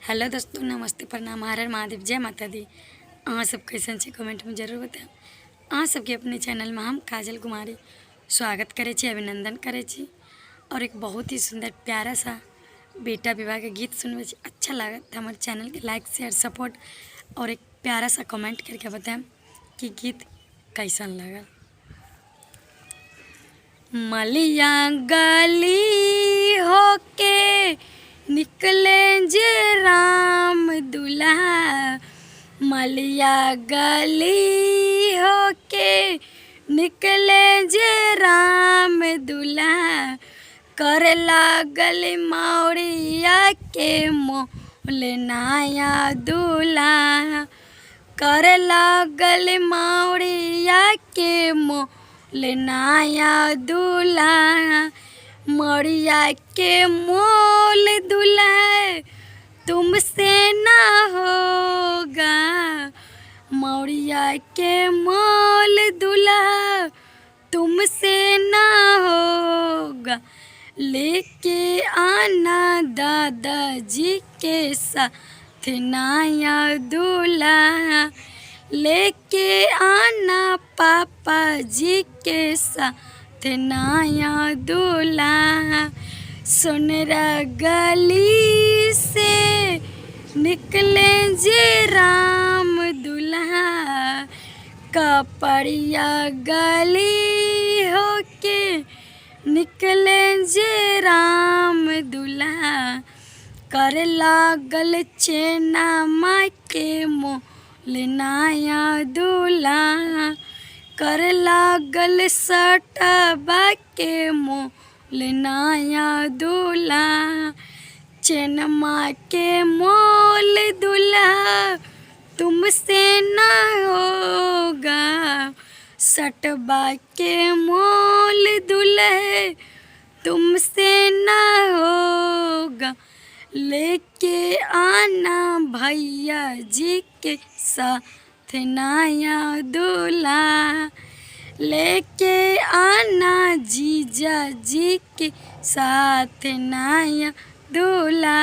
Hello दोस्तों, नमस्ते, प्रणाम, हर हर महादेव, जय माता दी। अहाँ सब कैसन छी कमेंट में जरूर बताएं। अहाँ सबके अपने चैनल में हम काजल कुमारी स्वागत करे छी, अभिनंदन करे छी और एक बहुत ही सुंदर प्यारा सा बेटा विवाह के गीत सुनवे छी। अच्छा लागत तो हमारे चैनल के लाइक शेयर सपोर्ट और एक प्यारा सा कमेंट करके बताएं कि गीत कैसन लगा। मलिया गली होके निकले जे राम दुल्हा, मलिया गली होके निकले जे राम दुल्हा, करे लागल मौरिया के मोल नया दूल्हा, करे लागल मौरिया के मोल नया दूल्हा, मौरिया के मोल दूल्हा तुमसे ना होगा, मौरिया के मोल दूल्हा तुमसे ना होगा, लेके आना दादाजी के साथ नया दूल्हा, लेके आना पापा जी के साथ नया दूल्हा। सोनरा गली से निकले जे राम दुल्हा, कपड़िया गली होके निकले जे राम दुल्हा, कर लागल चेना माँ के मोल नया दूल्हा, कर लागल सटबा के मोल नया दूल्हा, चेनमा के मोल दूल्हा तुमसे ना होगा, सटबा के मोल दूल्हे तुमसे ना होगा, लेके आना भैया जी के साथ नया दूल्हा, लेके आना जीजा जी के साथ नया दूल्हा।